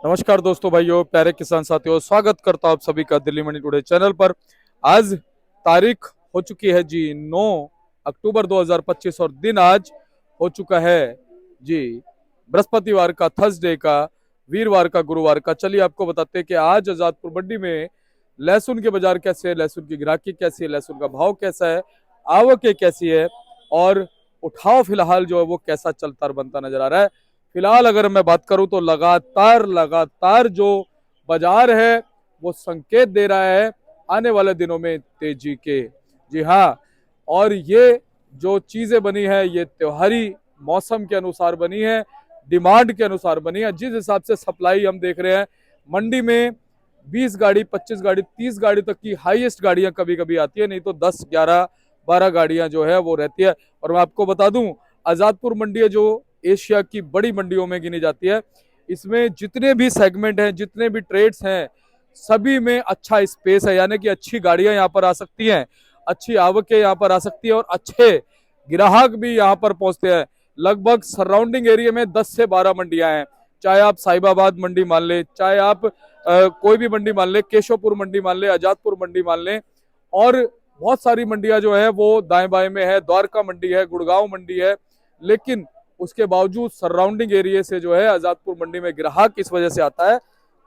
नमस्कार दोस्तों, भाइयों, प्यारे किसान साथियों, स्वागत करता हूं आप सभी का दिल्ली मंडी टुडे चैनल पर। आज तारीख हो चुकी है जी 9 अक्टूबर 2025 और दिन आज हो चुका है जी बृहस्पतिवार का, थर्सडे का, वीरवार का, गुरुवार का। चलिए आपको बताते हैं कि आज आजादपुर मंडी में लहसुन के बाजार कैसे है, लहसुन की ग्राहकी कैसी है, लहसुन का भाव कैसा है, आवकें कैसी है और उठाव फिलहाल जो है वो कैसा चलता और बनता नजर आ रहा है। फिलहाल अगर मैं बात करूं तो लगातार जो बाजार है वो संकेत दे रहा है आने वाले दिनों में तेजी के। जी हाँ, और ये जो चीजें बनी है ये त्योहारी मौसम के अनुसार बनी है, डिमांड के अनुसार बनी है। जिस हिसाब से सप्लाई हम देख रहे हैं मंडी में 20 गाड़ी, 25 गाड़ी, 30 गाड़ी तक की हाईएस्ट गाड़ियां कभी कभी आती है, नहीं तो 10, 11, 12 गाड़ियां जो है वो रहती है। और मैं आपको बता दूं, आजादपुर मंडी है जो एशिया की बड़ी मंडियों में गिनी जाती है। इसमें जितने भी सेगमेंट हैं, जितने भी ट्रेड्स हैं, सभी में अच्छा स्पेस है, यानी कि अच्छी गाड़ियां यहाँ पर आ सकती हैं, अच्छी आवकें यहाँ पर आ सकती है और अच्छे ग्राहक भी यहाँ पर पहुंचते हैं। लगभग सराउंडिंग एरिया में 10 से 12 मंडियां हैं। चाहे आप साहिबाबाद मंडी मान ले, चाहे आप कोई भी मंडी मान ले, केशवपुर मंडी मान ले, आजादपुर मंडी मान ले, और बहुत सारी मंडियां जो है वो दाएं बाएं में है। द्वारका मंडी है, गुड़गांव मंडी है, लेकिन उसके बावजूद सराउंडिंग एरिया से जो है आजादपुर मंडी में ग्राहक इस वजह से आता है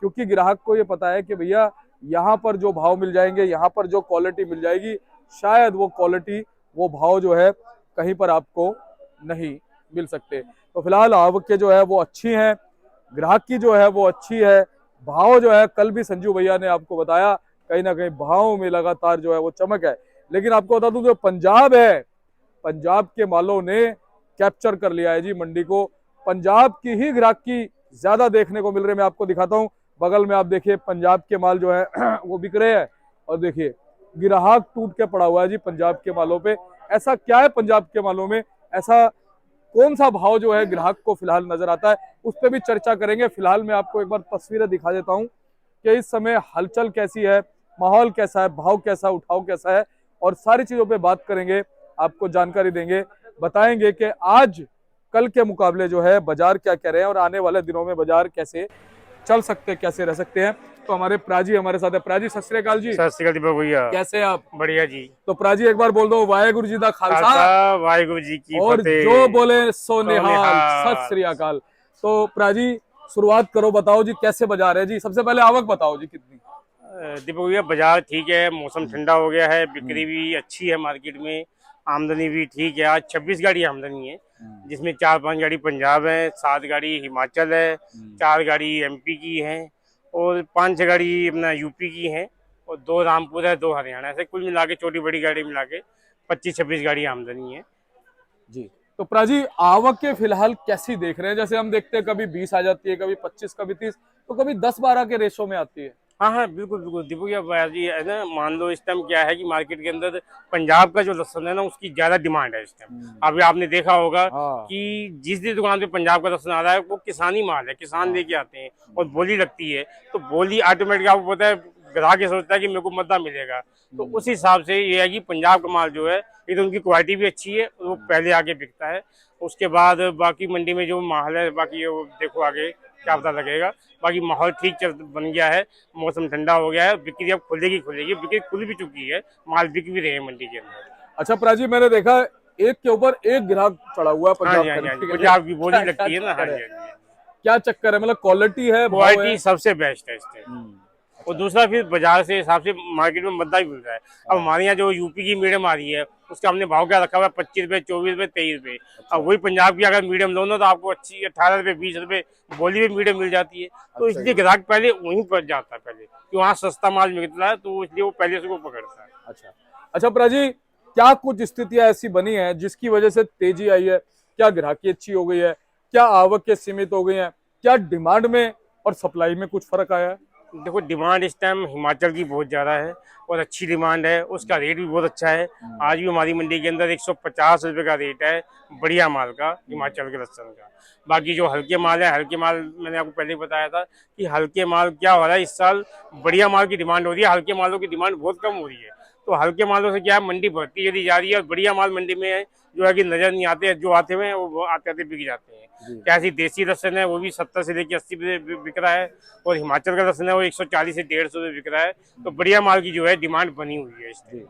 क्योंकि ग्राहक को ये पता है कि भैया यहाँ पर जो भाव मिल जाएंगे, यहाँ पर जो क्वालिटी मिल जाएगी, शायद वो क्वालिटी, वो भाव जो है कहीं पर आपको नहीं मिल सकते। तो फिलहाल आवक जो है वो अच्छी है, ग्राहक की जो है वो अच्छी है। भाव जो है, कल भी संजू भैया ने आपको बताया, कहीं ना कहीं भाव में लगातार जो है वो चमक है। लेकिन आपको बता दूं, जो पंजाब है, पंजाब के मालों ने कैप्चर कर लिया है जी मंडी को। पंजाब की ही ग्राहकी ज्यादा देखने को मिल रही है। मैं आपको दिखाता हूं, बगल में आप देखिए पंजाब के माल जो है वो बिक रहे हैं, और देखिए ग्राहक टूट के पड़ा हुआ है जी पंजाब के मालों पे। ऐसा क्या है पंजाब के मालों में, ऐसा कौन सा भाव जो है ग्राहक को फिलहाल नजर आता है, उस पर भी चर्चा करेंगे। फिलहाल मैं आपको एक बार तस्वीरें दिखा देता हूं कि इस समय हलचल कैसी है, माहौल कैसा है, भाव कैसा, उठाव कैसा है, और सारी चीजों पे बात करेंगे, आपको जानकारी देंगे, बताएंगे कि आज कल के मुकाबले जो है बाजार क्या कह रहे हैं और आने वाले दिनों में बाजार कैसे चल सकते हैं, कैसे रह सकते हैं। तो हमारे प्राजी हमारे साथ है। प्राजी, सत श्री अकाल जी। सत श्री अकाल दीपक भैया, कैसे हैं आप? बढ़िया जी। तो प्राजी एक बार बोल दो, वाहेगुरु जी दा खालसा खालसा वाहिगुरु जी की और फतेह। जो बोले सो निहाल, निहाल। सत श्री अकाल। तो प्राजी शुरुआत करो, बताओ जी कैसे बाजार है जी, सबसे पहले आवक बताओ जी कितनी। दीपक भैया, बाजार ठीक है, मौसम ठंडा हो गया है, बिक्री भी अच्छी है मार्केट में, आमदनी भी ठीक है। आज 26 गाड़ी आमदनी है, जिसमें 4-5 गाड़ी पंजाब है, 7 गाड़ी हिमाचल है, 4 गाड़ी एमपी की है और 5-6 गाड़ी अपना यूपी की है और 2 रामपुर है, 2 हरियाणा। ऐसे कुल मिला के छोटी बड़ी गाड़ी मिला के 25-26 गाड़ी आमदनी है जी। तो प्राजी आवक के फिलहाल कैसी देख रहे हैं? जैसे हम देखते हैं कभी 20 आ जाती है, कभी 25, कभी 30, तो कभी 10-12 के रेशो में आती है। हाँ हाँ, बिल्कुल बिल्कुल दीपक भैया जी, है ना, मान लो इस टाइम क्या है कि मार्केट के अंदर पंजाब का जो लहसुन है ना, उसकी ज्यादा डिमांड है इस टाइम। अभी आपने देखा होगा हाँ। कि जिस भी दुकान पे पंजाब का लहसुन आ रहा है वो किसानी माल है, किसान लेके आते हैं और बोली लगती है, तो बोली ऑटोमेटिक आपको पता है ग्राहक ये सोचता है कि मेरे को मद्दा मिलेगा। तो उस हिसाब से ये है कि पंजाब का माल जो है, एक तो उनकी क्वालिटी भी अच्छी है, वो पहले आगे बिकता है। उसके बाद बाकी मंडी में जो माहौल है, बाकी देखो आगे क्या पता लगेगा। बाकी माहौल ठीक चल बन गया है, मौसम ठंडा हो गया है, बिक्री अब खुलेगी, बिक्री खुल भी चुकी है, माल बिक भी रहे हैं मंडी के अंदर। अच्छा प्राजी, मैंने देखा एक के ऊपर एक ग्राहक चढ़ा हुआ है हाँ जी, हाँ जी, हाँ जी, पंजाब की बोली लगती है ना। हाँ जी, हाँ जी, क्या चक्कर है, मतलब क्वालिटी है, भाव क्वालिटी है? सबसे बेस्ट है इस टाइम। और दूसरा फिर बाजार से हिसाब से मार्केट में मद्दा भी मिल रहा है। अब हमारे यहाँ जो यूपी की मीडियम आ रही है, उसका हमने भाव क्या रखा हुआ है, 25 रुपए, 24 रुपए, 23 रुपए। अब वही पंजाब की अगर मीडियम लो ना, तो आपको अच्छी 18 रुपए, 20 रुपए बोली में मीडियम मिल जाती है। तो इसलिए ग्राहक पहले वहीं पर जाता है, पहले कि वहाँ सस्ता माल मिलता है, तो इसलिए वो पहले से वो पकड़ता है। अच्छा अच्छा प्राजी, क्या कुछ स्थितियां ऐसी बनी है जिसकी वजह से तेजी आई है? क्या ग्राहकी अच्छी हो गई है? क्या आवक के सीमित हो गई है? क्या डिमांड में और सप्लाई में कुछ फर्क आया है? देखो, डिमांड इस टाइम हिमाचल की बहुत ज़्यादा है और अच्छी डिमांड है, उसका रेट भी बहुत अच्छा है। आज भी हमारी मंडी के अंदर 150 रुपये का रेट है बढ़िया माल का, हिमाचल के लहसुन का। बाकी जो हल्के माल है, हल्के माल मैंने आपको पहले बताया था कि हल्के माल क्या हो रहा है, इस साल बढ़िया माल की डिमांड हो रही है, हल्के मालों की डिमांड बहुत कम हो रही है। तो हल्के मालों से क्या है, मंडी बढ़ती चली जा रही है और बढ़िया माल मंडी में जो है कि नजर नहीं आते, जो आते हुए हैं वो आते आते बिक जाते हैं। कैसी देसी लहसुन है वो भी 70 से लेकर 80 रुपये बिक रहा है, और हिमाचल का लहसुन है वो 140 से 150 रुपये बिक रहा है। तो बढ़िया माल की जो है डिमांड बनी हुई है इस टाइम।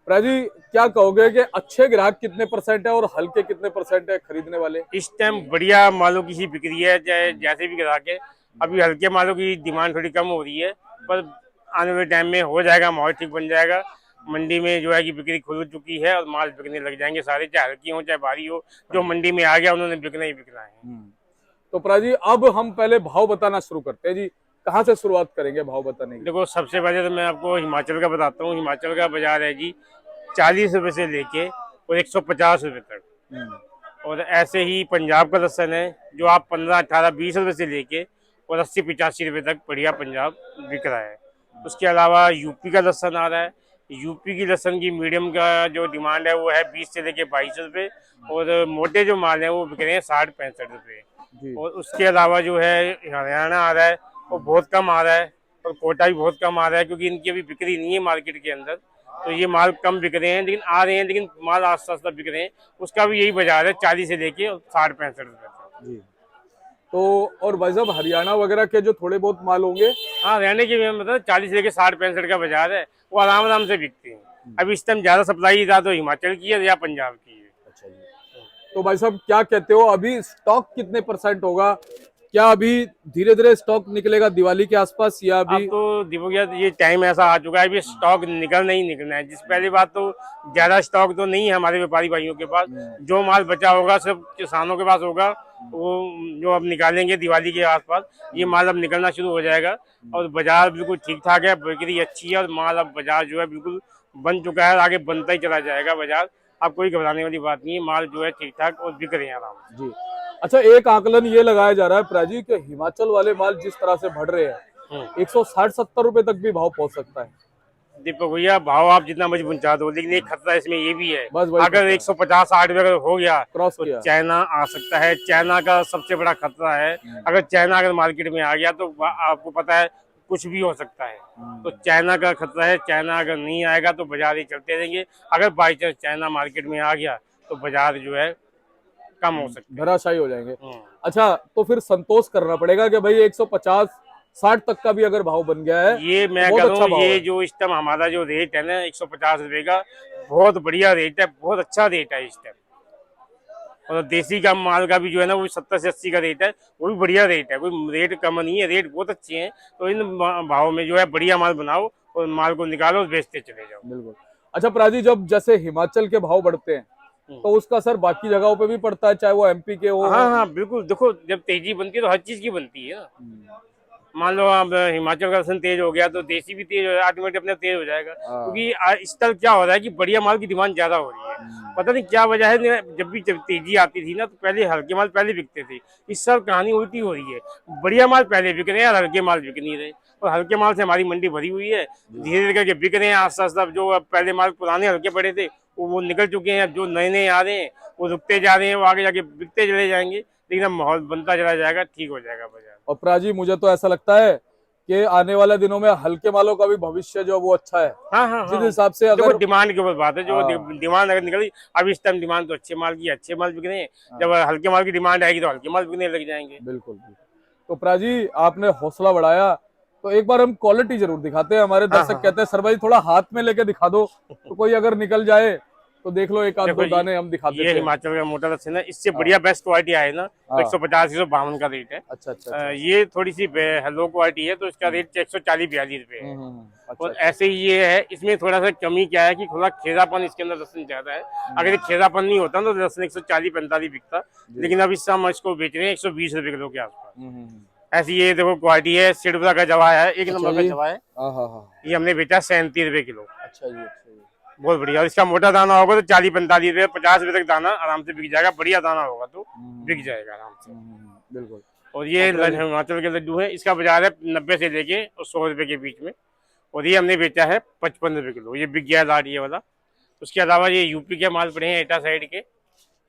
प्राजी, क्या कहोगे कि अच्छे ग्राहक कितने परसेंट है और हल्के कितने परसेंट है खरीदने वाले? इस टाइम बढ़िया मालों की ही बिक्री है, चाहे जैसे भी ग्राहक है। अभी हल्के मालों की डिमांड थोड़ी कम हो रही है, पर आने वाले टाइम में हो जाएगा, माहौल ठीक बन जाएगा। मंडी में जो है कि बिक्री खुल चुकी है और माल बिकने लग जाएंगे सारे, चाहे हल्की हो चाहे भारी हो, जो मंडी में आ गया उन्होंने बिकना ही बिकना है। तो प्राजी, अब हम पहले भाव बताना शुरू करते हैं जी। कहाँ से शुरुआत करेंगे भाव बताने की? देखो, सबसे पहले तो मैं आपको हिमाचल का बताता हूँ। हिमाचल का बाजार है जी 40 रुपए से लेके और 150 रुपए तक। और ऐसे ही पंजाब का लहसन है जो आप 15, 18, 20 रुपए से लेके और 80, 85 रुपए तक बढ़िया पंजाब बिक रहा है। उसके अलावा यूपी का लहसन आ रहा है। यूपी की लहसन की मीडियम का जो डिमांड है वो है 20 से लेके 22 रुपए, और मोटे जो माल है वो बिक रहे हैं 60-65 रुपए। और उसके अलावा जो है हरियाणा आ रहा है, वो बहुत कम आ रहा है, और कोटा भी बहुत कम आ रहा है, क्योंकि इनकी अभी बिक्री नहीं है मार्केट के अंदर। तो ये माल कम बिक रहे हैं, लेकिन आ रहे हैं, लेकिन माल आस्ता आस्ता बिक रहे हैं। उसका भी यही बाजार है 40 से लेके 60-65 रुपए तक। तो और भाई साहब, हरियाणा वगैरह के जो थोड़े बहुत माल होंगे? हाँ, रहने की मतलब 40 से लेके 60-65 का बाजार है, वो आराम आराम से बिकते हैं। अभी इस टाइम ज्यादा सप्लाई या तो हिमाचल की है या पंजाब की है। अच्छा जी। तो भाई साहब, क्या कहते हो, अभी स्टॉक कितने परसेंट होगा? क्या अभी धीरे धीरे स्टॉक निकलेगा दिवाली के आसपास, या अब अभी? तो देखो यार, ये टाइम ऐसा आ चुका है, अभी स्टॉक निकलना ही निकलना है। जिस पहली बात तो ज्यादा स्टॉक तो नहीं है हमारे व्यापारी भाइयों के पास। जो माल बचा होगा सब किसानों के पास होगा, वो जो अब निकालेंगे दिवाली के आसपास। ये माल अब निकलना शुरू हो जाएगा, और बाजार बिल्कुल ठीक ठाक है, बिक्री अच्छी है, और माल अब बाजार जो है बिल्कुल बन चुका है, आगे बनता ही चला जाएगा बाजार। अब कोई घबराने वाली बात नहीं है, माल जो है ठीक ठाक और बिक रहे हैं आराम से। जी। अच्छा, एक आकलन ये लगाया जा रहा है प्राजी कि हिमाचल वाले माल जिस तरह से बढ़ रहे हैं, 160-70 रुपए तक भी भाव पहुंच सकता है। दीपक भैया, भाव आप जितना मर्जी पहुंचा दो, लेकिन एक खतरा इसमें ये भी है, बस वही अगर 150-60 रुपए अगर हो गया क्रॉस तो किया। चाइना आ सकता है। चाइना का सबसे बड़ा खतरा है। अगर चाइना अगर मार्केट में आ गया तो आपको पता है कुछ भी हो सकता है। तो चाइना का खतरा है। चाइना अगर नहीं आएगा तो बाजार ही चलते रहेंगे। अगर बाई चांस चाइना मार्केट में आ गया तो बाजार जो है कम हो सकता है, धराशायी हो जाएंगे। अच्छा, तो फिर संतोष करना पड़ेगा कि भाई 150-60 तक का भी अगर भाव बन गया है, ये मैं बहुत करूँ, अच्छा भाव ये है। जो इस टाइम हमारा जो रेट है ना 150 रुपए का, बहुत बढ़िया रेट है, बहुत अच्छा रेट है इस टाइम। और देसी का माल का भी जो है ना वो 70 से 80 का रेट है, वो भी बढ़िया रेट है, कोई रेट कम नहीं है, रेट बहुत अच्छे हैं। तो इन भाव में जो है बढ़िया माल बनाओ और माल को निकालो और बेचते चले जाओ। बिल्कुल। अच्छा प्राजी, जब जैसे हिमाचल के भाव बढ़ते हैं तो उसका असर बाकी जगहों पे भी पड़ता है, चाहे वो एमपी के हो? हाँ हाँ बिल्कुल। देखो, जब तेजी बनती है तो हर चीज की बनती है ना। मान लो आप हिमाचल का लहसुन तेज हो गया तो देसी भी तेज हो जाएगा, ऑटोमेटिक अपने तेज हो जाएगा। क्योंकि इस तरह क्या हो रहा है कि बढ़िया माल की डिमांड ज्यादा हो रही है, पता नहीं क्या वजह है। जब तेजी आती थी ना तो पहले हल्के माल पहले बिकते थे। इस साल कहानी उल्टी हो रही है, बढ़िया माल पहले बिक रहे हैं और हल्के माल बिक नहीं रहे। और हल्के माल से हमारी मंडी भरी हुई है, धीरे धीरे करके बिक रहे हैं आस्ता आस्ता। जो पहले माल पुराने हल्के पड़े थे वो निकल चुके हैं, अब जो नए नए आ रहे हैं वो रुकते जा रहे हैं, वो आगे जाके बिकते चले जाएंगे। लेकिन अब माहौल बनता चला जाएगा, ठीक हो जाएगा बाजार। और प्राजी, मुझे तो ऐसा लगता है कि आने वाले दिनों में हल्के मालों का भी भविष्य जो वो अच्छा है। हाँ हाँ जिस हाँ। हिसाब से देखो, अगर डिमांड के ऊपर बात है, जो डिमांड अगर निकली। अब इस टाइम डिमांड तो अच्छे माल की, अच्छे माल बिक रहे हैं। जब हल्के माल की डिमांड आएगी तो हल्के माल बिकने लग जाएंगे। बिल्कुल बिल्कुल। तो प्राजी, आपने हौसला बढ़ाया, तो एक बार हम क्वालिटी जरूर दिखाते हैं। हमारे दर्शक कहते हैं सर भाई थोड़ा हाथ में लेके दिखा दो, तो कोई अगर निकल जाए तो देख लो, एक आध दो दाने हम दिखा देते ये हैं। हिमाचल का मोटा लहसुन है, इससे बढ़िया बेस्ट क्वालिटी आए ना तो 150-152 का रेट है। अच्छा अच्छा। ये थोड़ी सी लो क्वालिटी है तो इसका रेट 140-42 रुपए है। अच्छा, और ऐसे ही ये है, इसमें थोड़ा सा कमी क्या है कि थोड़ा खेदापन इसके अंदर लहसुन ज्यादा है। अगर ये खेदापन नहीं होता तो लहसुन 140-45 बिकता, लेकिन अब इस समय इसको बेच रहे हैं 120 रुपए किलो के आसपास। ऐसी ये देखो क्वालिटी है, सिडबरा का जवा है, एक नंबर का जवा है। ये हमने बेचा 37 रुपए किलो। अच्छा जी। बहुत बढ़िया। और इसका मोटा दाना होगा तो 40-45 रुपए, 50 रुपए तक दाना आराम से बिक जाएगा। बढ़िया दाना होगा तो बिक जाएगा आराम से। बिल्कुल। और ये हिमाचल के लड्डू है, इसका बाजार है 90 से लेके और 100 रुपए के बीच में। और ये हमने बेचा है 55 रुपए किलो, ये बिक गया लाट ये वाला। उसके अलावा ये यूपी के माल पड़े हैं एटा साइड के,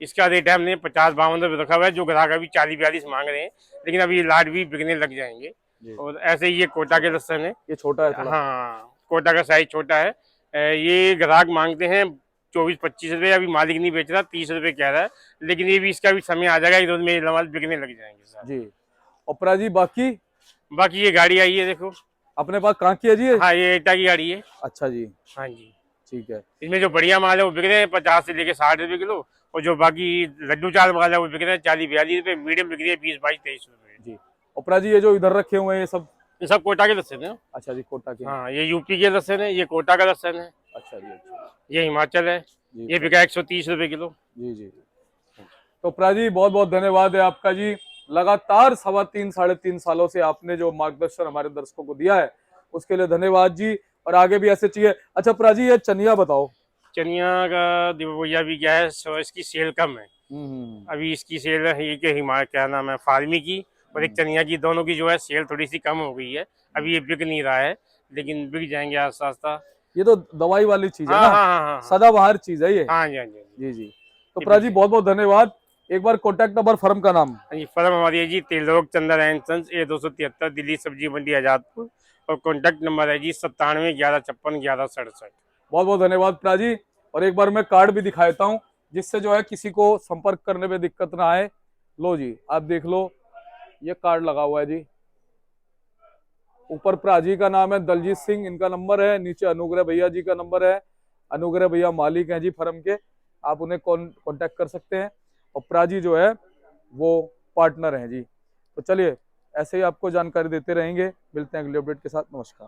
इसका रेट है हमने 50-52 रुपए रखा हुआ है। जो ग्राहक अभी 40-42 मांग रहे हैं, लेकिन अभी ये लाट भी बिकने लग जाएंगे। और ऐसे ही ये कोटा के लहसुन है, ये छोटा है थोड़ा। हाँ कोटा का साइज छोटा है। ये ग्राहक मांगते हैं 24-25 रुपए, अभी मालिक नहीं बेच रहा, 30 रुपए कह रहा है, लेकिन ये भी इसका भी समय आ जाएगा, एक में माल बिकने लग जाएंगे सर। जी। और प्रा जी बाकी बाकी ये गाड़ी आई है देखो। अपने पास कहाँ की है जी ये? हाँ, ये एटा की गाड़ी है। अच्छा जी, हाँ जी। ठीक है। इसमें जो बढ़िया माल है वो बिक रहे हैं 50 से लेके 60 रुपए किलो, और जो बाकी लड्डू चाल वाला है वो बिक रहे हैं 40-42 रुपए, मीडियम बिक रही है 20-22-23 रुपए। जी। और प्रा जी ये जो इधर रखे हुए हैं ये सब? ये सब कोटा के लहसुन है। अच्छा जी, कोटा के हैं। हाँ, ये यूपी के लहसुन है, ये कोटा का लहसुन है, अच्छा जी, अच्छा ये हिमाचल है, जी। ये बिका 130 रुपए किलो। जी जी। तो प्रा जी बहुत बहुत धन्यवाद है आपका जी। लगातार 3.5 सालों से आपने जो मार्गदर्शन हमारे दर्शकों को दिया है उसके लिए धन्यवाद जी, और आगे भी ऐसे चाहिए। अच्छा प्रा जी ये चनिया बताओ। चनिया का दिवैया भी क्या है, इसकी सेल कम है। अभी इसकी सेल है ये कि क्या नाम है, फार्मी की और एक चनिया की, दोनों की जो है सेल थोड़ी सी कम हो गई है। अभी ये बिक नहीं रहा है, लेकिन बिक जाएंगे आस्ता आस्ता। ये तो दवाई वाली चीज है हाँ ना? हाँ हाँ हाँ, सदाबहार चीज है ये। हाँ जी, हाँ जी, जी जी। तो प्रा जी बहुत बहुत धन्यवाद। एक बार कॉन्टैक्ट नंबर, फर्म का नाम। हाँ जी। फर्म हमारी है जी त्रिलोक चंद्र एंड सन्स, A273, दिल्ली सब्जी मंडी आजादपुर, और कॉन्टैक्ट नंबर है जी 97 11 56 11 67। बहुत बहुत धन्यवाद प्रा जी। और एक बार मैं कार्ड भी दिखा देता हूँ जिससे जो है किसी को संपर्क करने में दिक्कत ना आए। लो जी, आप देख लो, ये कार्ड लगा हुआ है जी। ऊपर प्रा जी का नाम है, दलजीत सिंह इनका नंबर है, नीचे अनुग्रह भैया जी का नंबर है। अनुग्रह भैया मालिक हैं जी फर्म के, आप उन्हें कांटेक्ट कर सकते हैं। और प्रा जी जो है वो पार्टनर हैं जी। तो चलिए ऐसे ही आपको जानकारी देते रहेंगे, मिलते हैं अगले अपडेट के साथ। नमस्कार।